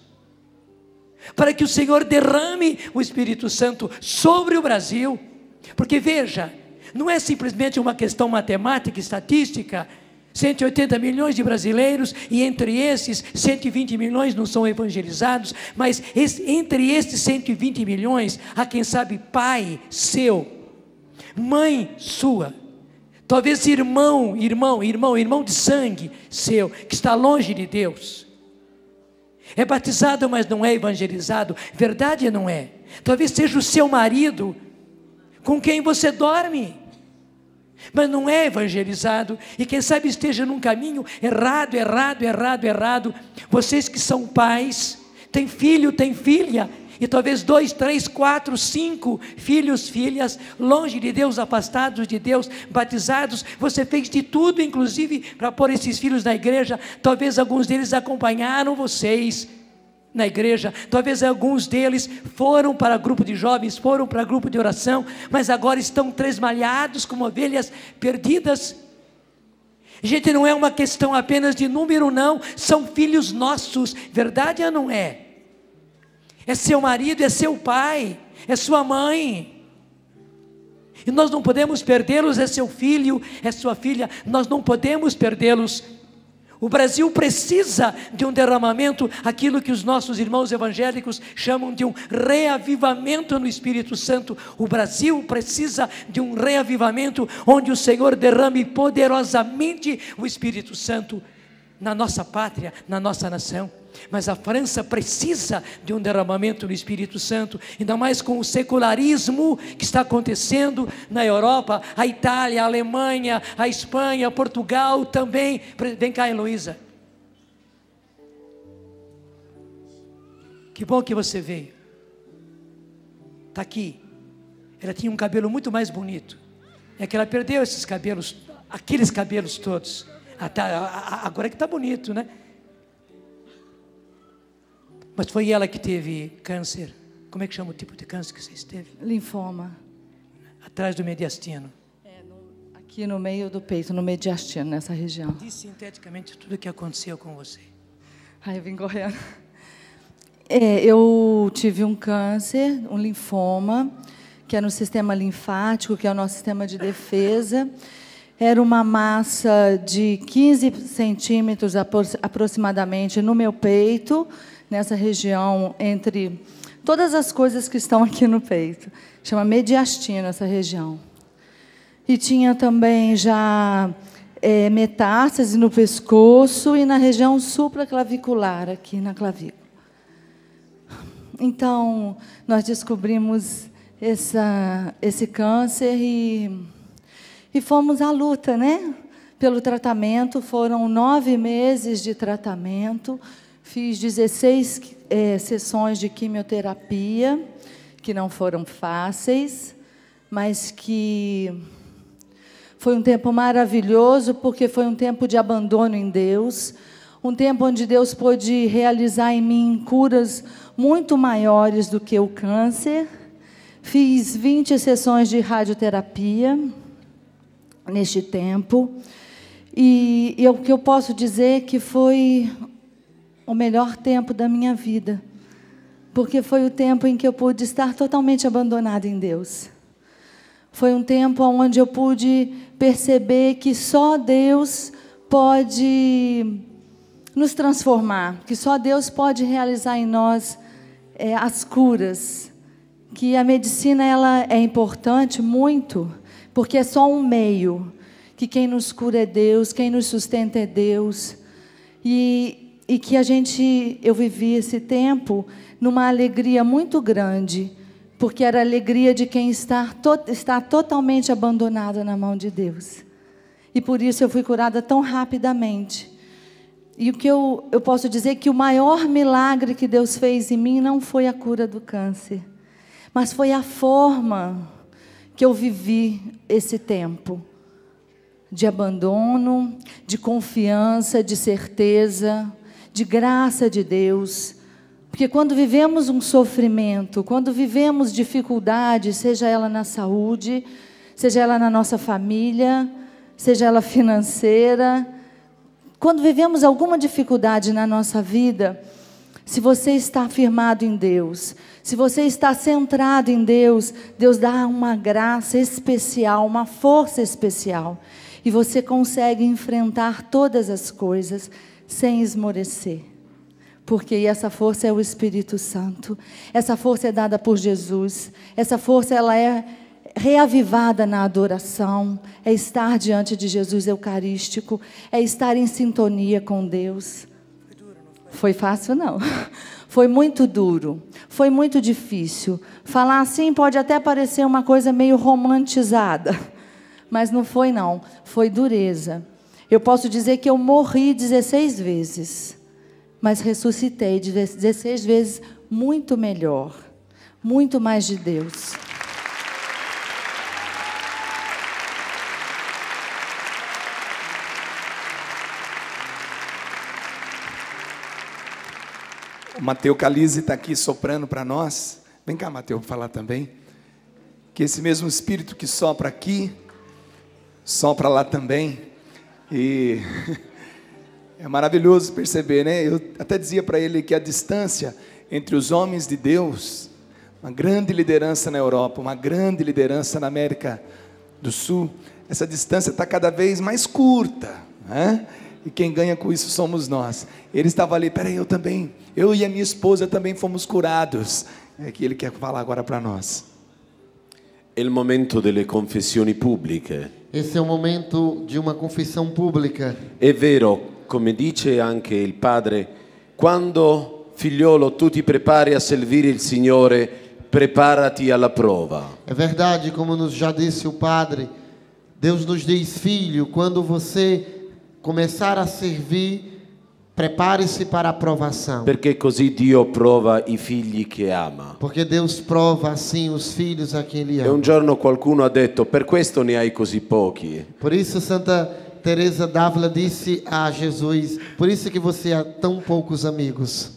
Para que o Senhor derrame o Espírito Santo sobre o Brasil. Porque veja, não é simplesmente uma questão matemática, estatística. 180 milhões de brasileiros, e entre esses 120 milhões não são evangelizados, mas entre esses 120 milhões, há quem sabe pai seu, mãe sua, talvez irmão de sangue seu, que está longe de Deus. É batizado, mas não é evangelizado. Verdade, não é? Talvez seja o seu marido, com quem você dorme, mas não é evangelizado, e quem sabe esteja num caminho errado. Vocês que são pais, tem filho, tem filha, e talvez 2, 3, 4, 5 filhos, filhas, longe de Deus, afastados de Deus, batizados. Você fez de tudo, inclusive, para pôr esses filhos na igreja. Talvez alguns deles acompanharam vocês na igreja, talvez alguns deles foram para grupo de jovens, foram para grupo de oração, mas agora estão tresmalhados como ovelhas perdidas. Gente, não é uma questão apenas de número, não, são filhos nossos. Verdade ou não é? É seu marido, é seu pai, é sua mãe, e nós não podemos perdê-los. É seu filho, é sua filha, nós não podemos perdê-los. O Brasil precisa de um derramamento, aquilo que os nossos irmãos evangélicos chamam de um reavivamento no Espírito Santo. O Brasil precisa de um reavivamento, onde o Senhor derrame poderosamente o Espírito Santo. na nossa pátria, na nossa nação. Mas a França precisa de um derramamento do Espírito Santo, ainda mais com o secularismo que está acontecendo na Europa, a Itália, a Alemanha, a Espanha, Portugal também. Vem cá, Heloísa. Que bom que você veio. Está aqui. Ela tinha um cabelo muito mais bonito. É que ela perdeu esses cabelos, aqueles cabelos todos. Agora que está bonito, né? Mas foi ela que teve câncer. Como é que chama o tipo de câncer que você teve? Linfoma. Atrás do mediastino. Aqui no meio do peito, no mediastino, nessa região. Diz sinteticamente tudo o que aconteceu com você. Ai, eu vim correndo. Eu tive um câncer, um linfoma, que é no sistema linfático, que é o nosso sistema de defesa. Era uma massa de 15 centímetros aproximadamente no meu peito, nessa região, entre todas as coisas que estão aqui no peito. Chama mediastino essa região. E tinha também já metástase no pescoço e na região supraclavicular, aqui na clavícula. Então, nós descobrimos esse câncer e fomos à luta, né? Pelo tratamento. Foram 9 meses de tratamento. Fiz 16 sessões de quimioterapia, que não foram fáceis, mas que foi um tempo maravilhoso, porque foi um tempo de abandono em Deus, um tempo onde Deus pôde realizar em mim curas muito maiores do que o câncer. Fiz 20 sessões de radioterapia neste tempo, e o que eu posso dizer é que foi o melhor tempo da minha vida, porque foi o tempo em que eu pude estar totalmente abandonada em Deus. Foi um tempo onde eu pude perceber que só Deus pode nos transformar, que só Deus pode realizar em nós as curas, que a medicina ela é importante muito, porque é só um meio, que quem nos cura é Deus, quem nos sustenta é Deus, e que eu vivi esse tempo numa alegria muito grande, porque era a alegria de quem está totalmente abandonado na mão de Deus. E por isso eu fui curada tão rapidamente. E o que eu posso dizer é que o maior milagre que Deus fez em mim não foi a cura do câncer, mas foi a forma que eu vivi esse tempo de abandono, de confiança, de certeza, de graça de Deus. Porque quando vivemos um sofrimento, quando vivemos dificuldade, seja ela na saúde, seja ela na nossa família, seja ela financeira, quando vivemos alguma dificuldade na nossa vida, se você está firmado em Deus, se você está centrado em Deus, Deus dá uma graça especial, uma força especial, e você consegue enfrentar todas as coisas sem esmorecer. Porque essa força é o Espírito Santo, essa força é dada por Jesus, essa força ela é reavivada na adoração, é estar diante de Jesus eucarístico, é estar em sintonia com Deus. Foi duro, não foi? Foi fácil, não. Foi muito duro, foi muito difícil. Falar assim pode até parecer uma coisa meio romantizada, mas não foi não, foi dureza. Eu posso dizer que eu morri 16 vezes, mas ressuscitei 16 vezes muito melhor, muito mais de Deus. O Mateu Calize está aqui soprando para nós. Vem cá, Mateu, falar também. Que esse mesmo Espírito que sopra aqui, sopra lá também. E é maravilhoso perceber, né? Eu até dizia para ele que a distância entre os homens de Deus, uma grande liderança na Europa, uma grande liderança na América do Sul, essa distância está cada vez mais curta, né? E quem ganha com isso somos nós. Ele estava ali, peraí, eu e a minha esposa também fomos curados. É que ele quer falar agora para nós. È il momento delle confessioni pubbliche. Esse é o momento de uma confissão pública. È vero, come dice anche il Padre, quando figliolo tu ti prepari a servire il Signore, preparati alla prova. É verdade, como já disse o Padre, Deus nos diz, filho, quando você começar a servir, prepare-se para a provação. Perché così Dio prova i figli che ama. Porque Deus prova assim os filhos a quem Ele E un ama. giorno qualcuno ha detto, per questo ne hai così pochi. Por isso Santa Teresa d'Ávila disse a Jesus, por isso que você há tão poucos amigos.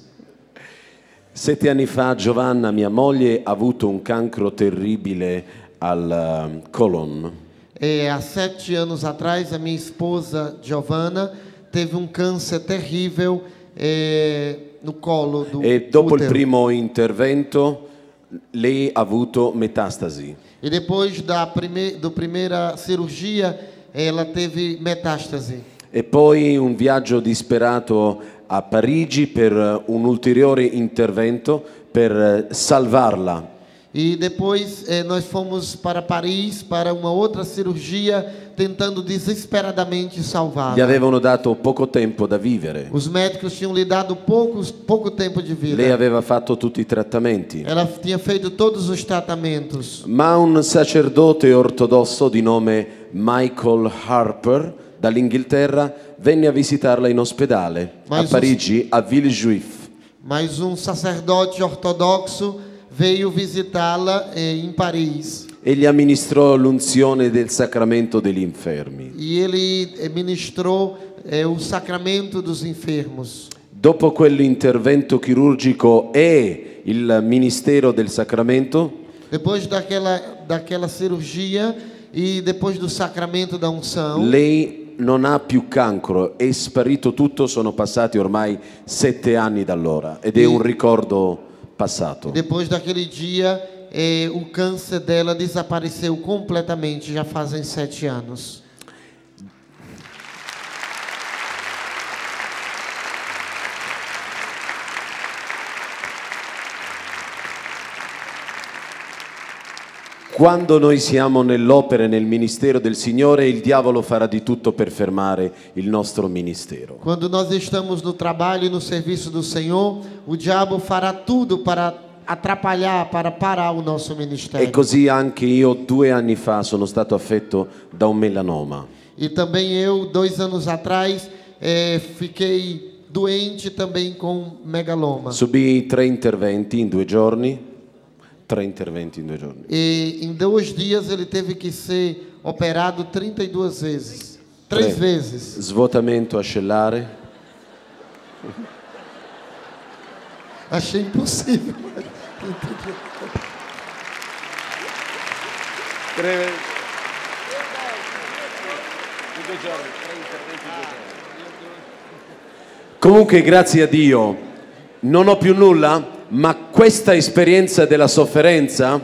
7 anni fa Giovanna, mia moglie, ha avuto un cancro terribile al colon. Há 7 anos atrás, a minha esposa Giovanna teve um câncer terrível no colo do E dopo il útero. primo intervento lei ha avuto metastasi. E depois da primeira cirurgia, ela teve metástase. E poi un viaggio disperato a Parigi per un ulteriore intervento per salvarla. E depois nós fomos para Paris para uma outra cirurgia, tentando desesperadamente Gli salvá-la. avevano dato poco tempo da vivere. Os médicos tinham lhe dado pouco tempo de vida. Lei aveva fatto tutti i trattamenti. Ela tinha feito todos os tratamentos. Ma un sacerdote ortodosso di nome Michael Harper dall'Inghilterra venne a visitarla in ospedale a Parigi, a Villejuif. Mas sacerdote ortodoxo veio visitá-la em Paris. E gli amministrò l'unzione del sacramento degli infermi. E ele ministrou o sacramento dos enfermos. Dopo quell'intervento chirurgico e il ministero del sacramento, Depois daquela cirurgia e depois do sacramento da unção, lei non ha più cancro, è sparito tutto, sono passati ormai 7 anni da allora ed è un ricordo passato. depois daquele dia, o câncer dela desapareceu completamente, já fazem 7 anos. Quando noi siamo nell'opera e nel ministero del Signore, il diavolo farà di tutto per fermare il nostro ministero. Quando nós estamos no trabalho e no serviço do Senhor, o diabo fará tudo para atrapalhar, para parar o nosso E ministério. così anche io 2 anni fa sono stato affetto da un melanoma. E também eu, 2 anos atrás, fiquei doente também com megaloma. Subì 3 interventi in 2 giorni. 3 interventi in 2 giorni. E em 2 dias ele teve que ser operado 32 vezes. 3 vezes. Svuotamento ascellare. Achei impossível. 3 Comunque, grazie a Dio, non ho più nulla, ma questa esperienza della sofferenza,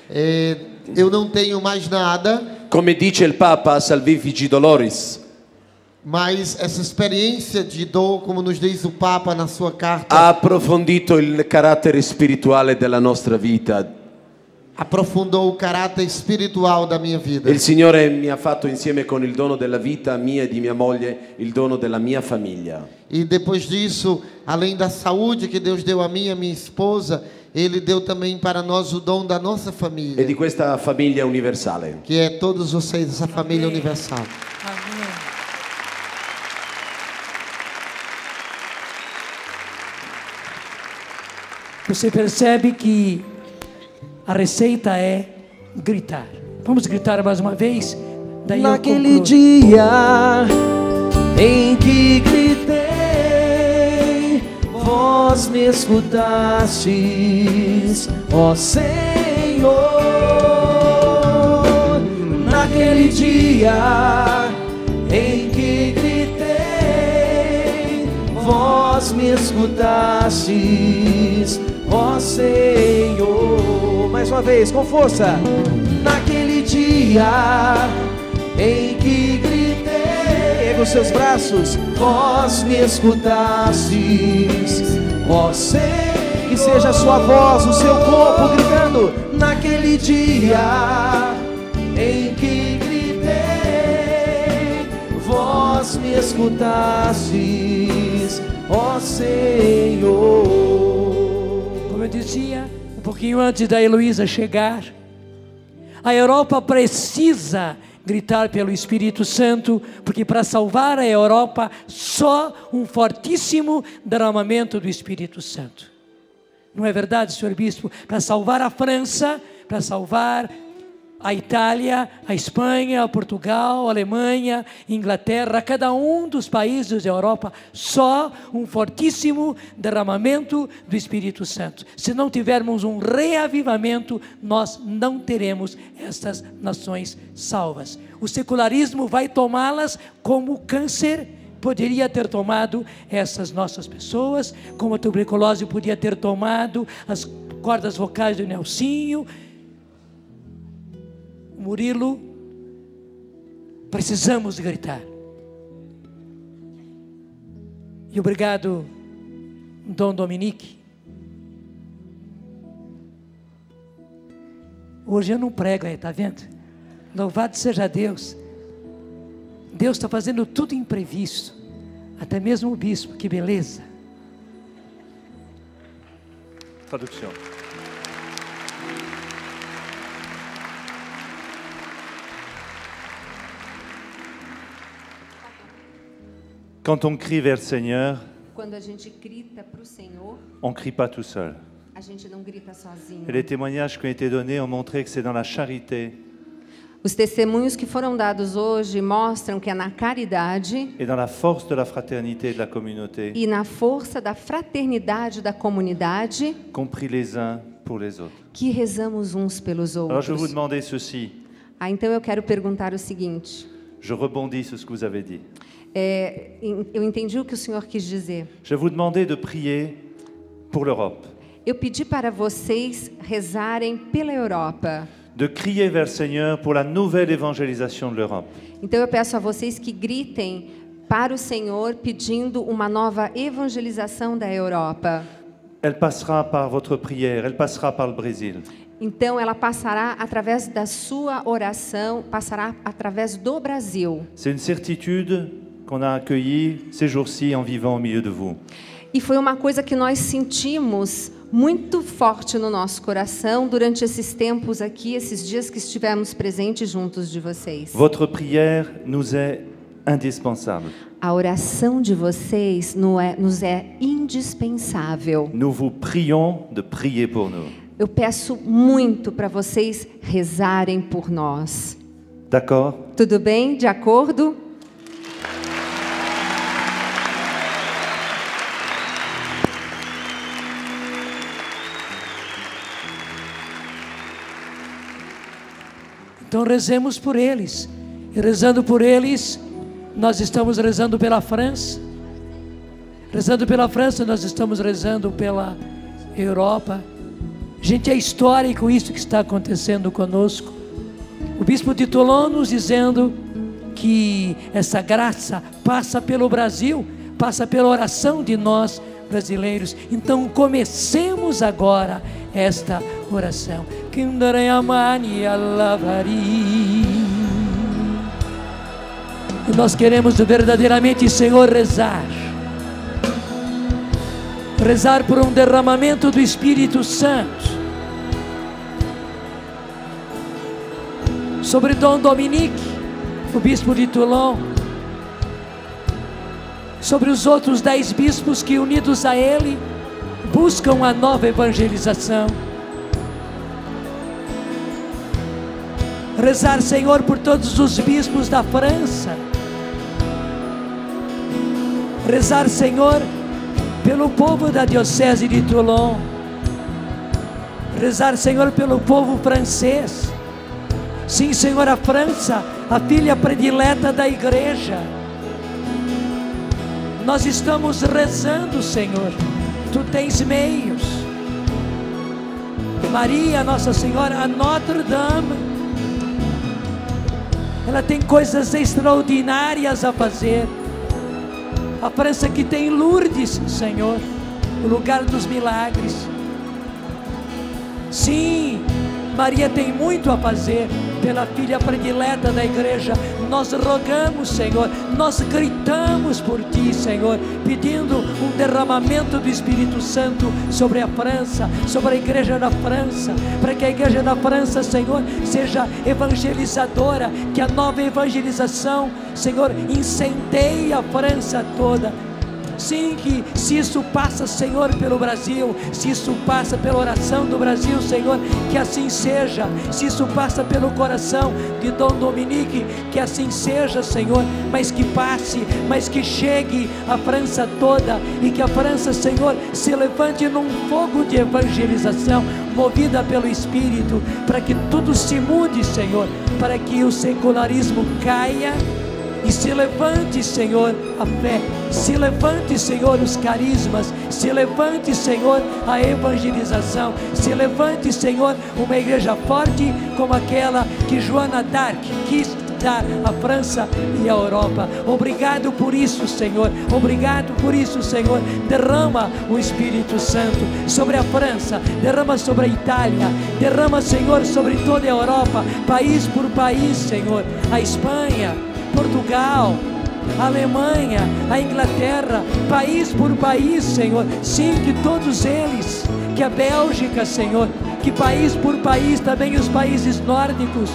Eu não tenho mais nada, come dice il Papa Salvifici Doloris, mas essa experiência de dor, como nos diz o Papa na sua carta, ha approfondito il carattere spirituale della nostra vita. aprofundou o caráter espiritual da minha vida. Il Signore mi ha fatto, insieme con il dono della vita mia e di mia moglie, il dono della mia famiglia. E depois disso, além da saúde que Deus deu a mim e a minha esposa, Ele deu também para nós o dom da nossa E família, di questa famiglia universale. que é todos vocês, essa família universal. Amém. Você percebe que a receita é gritar. Vamos gritar mais uma vez? Daí Naquele eu concluo. dia em que gritei, vós me escutastes, ó Senhor. Naquele dia em que gritei, vós me escutastes, ó Senhor. Mais uma vez, com força. Naquele dia em que gritei, erga os seus braços, vós me escutastes, ó Senhor. Que seja a sua voz, o seu corpo gritando. Naquele dia em que gritei, vós vós me escutastes, ó Senhor. Como eu dizia, um pouquinho antes da Heloísa chegar, a Europa precisa gritar pelo Espírito Santo, porque para salvar a Europa, só um fortíssimo derramamento do Espírito Santo. Não é verdade, senhor bispo? Para salvar a França, para salvar a Itália, a Espanha, Portugal, a Alemanha, Inglaterra, cada um dos países da Europa, só um fortíssimo derramamento do Espírito Santo. Se não tivermos um reavivamento, nós não teremos estas nações salvas. O secularismo vai tomá-las como o câncer poderia ter tomado essas nossas pessoas, como a tuberculose podia ter tomado as cordas vocais do Nelsinho, Murilo. Precisamos gritar. E obrigado, Dom Dominique. Hoje eu não prego aí, está vendo? Louvado seja Deus. Deus está fazendo tudo imprevisto. Até mesmo o bispo, que beleza. Tradução. Quand on crie vers le Seigneur, quando a gente grita para o Senhor, on ne crie pas tout seul. a gente não grita sozinho. Et les témoignages qui ont été donnés ont montré que c'est dans la charité Os testemunhos que foram dados hoje mostram que é na caridade et dans la force de la fraternité et de la communauté e na força da fraternidade da comunidade qu'on prie les uns pour les autres. que rezamos uns pelos Alors je vais vous outros. demander ceci, Então eu quero perguntar o seguinte. je rebondis sur ce que vous avez dit. Eu entendi o que o senhor quis dizer. Je vais vous demander de prier pour l'Europe, Eu pedi para vocês rezarem pela Europa. de crier vers le Seigneur pour la nouvelle évangélisation de l'Europe. Então eu peço a vocês que gritem para o Senhor pedindo uma nova evangelização da Europa. Elle passera par votre prière, elle passera par le Brésil. Então ela passará através da sua oração, passará através do Brasil. C'est une certitude qu'on a accueillie ces jours-ci en vivant au milieu de vous. E foi uma coisa que nós sentimos muito forte no nosso coração durante esses tempos aqui, esses dias que estivemos presentes juntos de vocês. Votre prière nous est indispensable. A oração de vocês nos é indispensável. Nous vous prions de prier pour nous. Eu peço muito para vocês rezarem por nós. D'accord? Tudo bem? De acordo? Então rezemos por eles. E rezando por eles, nós estamos rezando pela França. Rezando pela França, nós estamos rezando pela Europa. Gente, é histórico isso que está acontecendo conosco. O bispo de Toulon nos dizendo que essa graça passa pelo Brasil, passa pela oração de nós brasileiros. Então comecemos agora esta oração. E nós queremos verdadeiramente, Senhor, rezar por um derramamento do Espírito Santo sobre Dom Dominique, o bispo de Toulon, sobre os outros 10 bispos que, unidos a ele, buscam a nova evangelização. Rezar, Senhor, por todos os bispos da França. Rezar, Senhor, pelo povo da diocese de Toulon. Rezar, Senhor, pelo povo francês. Sim, Senhor, a França, a filha predileta da igreja. Nós estamos rezando, Senhor. Tu tens meios. Maria, Nossa Senhora, a Notre Dame, ela tem coisas extraordinárias a fazer. A França que tem Lourdes, Senhor, o lugar dos milagres. Sim, Maria tem muito a fazer. pela filha predileta da igreja. Nós rogamos, Senhor, nós gritamos por Ti, Senhor, pedindo um derramamento do Espírito Santo sobre a França, sobre a igreja da França, para que a igreja da França, Senhor, seja evangelizadora, que a nova evangelização, Senhor, incendeie a França toda. Sim, que se isso passa, Senhor, pelo Brasil, se isso passa pela oração do Brasil, Senhor, que assim seja. Se isso passa pelo coração de Dom Dominique, que assim seja, Senhor, mas que passe, mas que chegue a França toda, e que a França, Senhor, se levante num fogo de evangelização, movida pelo Espírito, para que tudo se mude, Senhor, para que o secularismo caia e se levante, Senhor, a fé, se levante, Senhor, os carismas, se levante, Senhor, a evangelização, se levante, Senhor, uma igreja forte como aquela que Joana d'Arc quis dar à França e à Europa. Obrigado por isso, Senhor, obrigado por isso, Senhor. Derrama o Espírito Santo sobre a França, derrama sobre a Itália, derrama, Senhor, sobre toda a Europa, país por país, Senhor, a Espanha, Portugal, a Alemanha, a Inglaterra, país por país, Senhor. Sim, que todos eles, que a Bélgica, Senhor, que país por país, também os países nórdicos,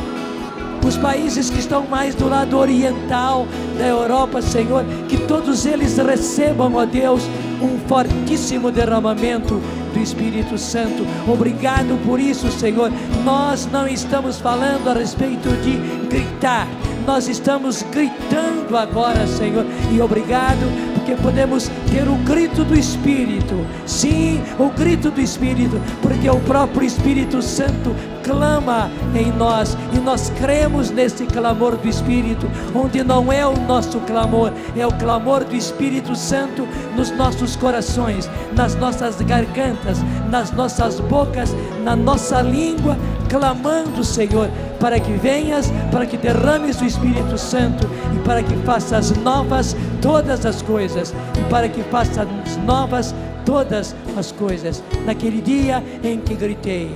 os países que estão mais do lado oriental da Europa, Senhor, que todos eles recebam, ó Deus, um fortíssimo derramamento do Espírito Santo. Obrigado por isso, Senhor. Nós não estamos falando a respeito de gritar, nós estamos gritando agora, Senhor, e obrigado porque podemos ter o grito do Espírito. Sim, o grito do Espírito, porque o próprio Espírito Santo clama em nós, e nós cremos nesse clamor do Espírito, onde não é o nosso clamor, é o clamor do Espírito Santo nos nossos corações, nas nossas gargantas, nas nossas bocas, na nossa língua, clamando, Senhor, para que venhas, para que derrames o Espírito Santo, e para que faças novas todas as coisas, e para que faças novas todas as coisas. Naquele dia em que gritei,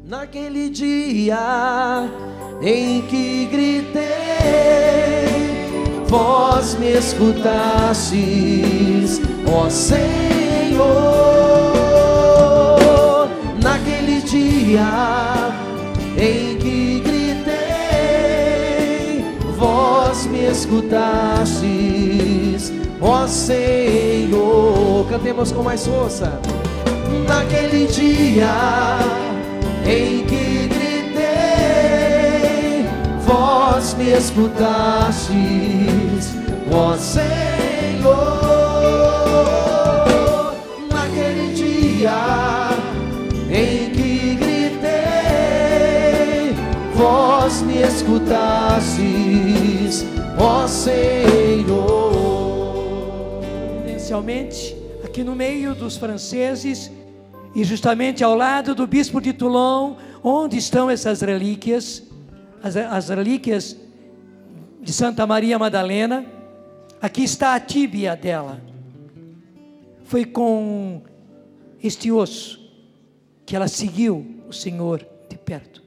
naquele dia em que gritei, vós me escutastes, ó Senhor. Naquele dia em que gritei, vós me escutastes, ó Senhor. Cantemos com mais força. Naquele dia em que gritei, vós me escutastes, ó Senhor. Naquele dia em que gritei, vós me escutastes, ó Senhor. Providencialmente, aqui no meio dos franceses, e justamente ao lado do bispo de Toulon, onde estão essas relíquias, as relíquias de Santa Maria Madalena, aqui está a tíbia dela. Foi com este osso que ela seguiu o Senhor de perto.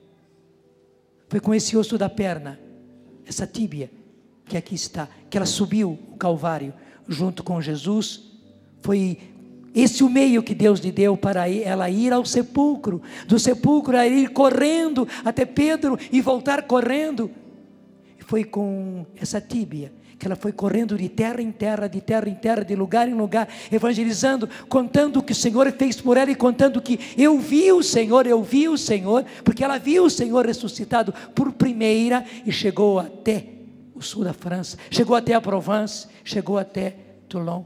Foi com esse osso da perna, essa tíbia, que aqui está, que ela subiu o Calvário junto com Jesus. Foi esse o meio que Deus lhe deu para ela ir ao sepulcro, do sepulcro a ir correndo até Pedro e voltar correndo. Foi com essa tíbia que ela foi correndo de terra em terra, de terra em terra, de lugar em lugar, evangelizando, contando o que o Senhor fez por ela, e contando que eu vi o Senhor, porque ela viu o Senhor ressuscitado por primeira, e chegou até o sul da França, chegou até a Provence, chegou até Toulon.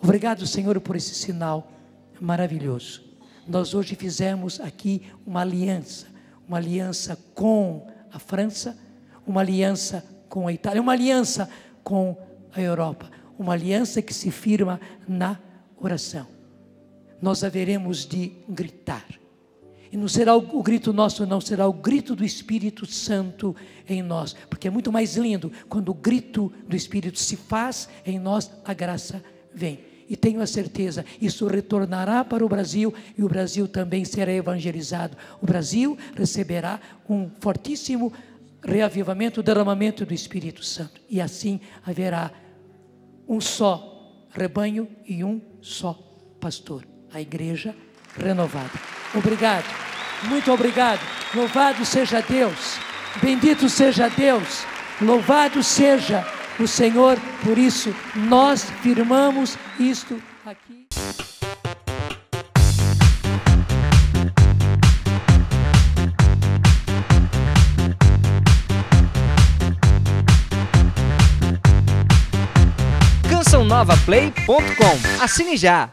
Obrigado, Senhor, por esse sinal maravilhoso. Nós hoje fizemos aqui uma aliança com a França, uma aliança com a Itália, uma aliança com a Europa, uma aliança que se firma na oração. Nós haveremos de gritar, E não será o grito nosso, não, será o grito do Espírito Santo em nós. Porque é muito mais lindo quando o grito do Espírito se faz em nós, a graça vem. E tenho a certeza, isso retornará para o Brasil e o Brasil também será evangelizado. O Brasil receberá um fortíssimo reavivamento, derramamento do Espírito Santo. E assim haverá um só rebanho e um só pastor. A igreja renovada. Obrigado, muito obrigado. Louvado seja Deus, bendito seja Deus, louvado seja o Senhor. Por isso nós firmamos isto aqui. CançãoNovaPlay.com. Assine já!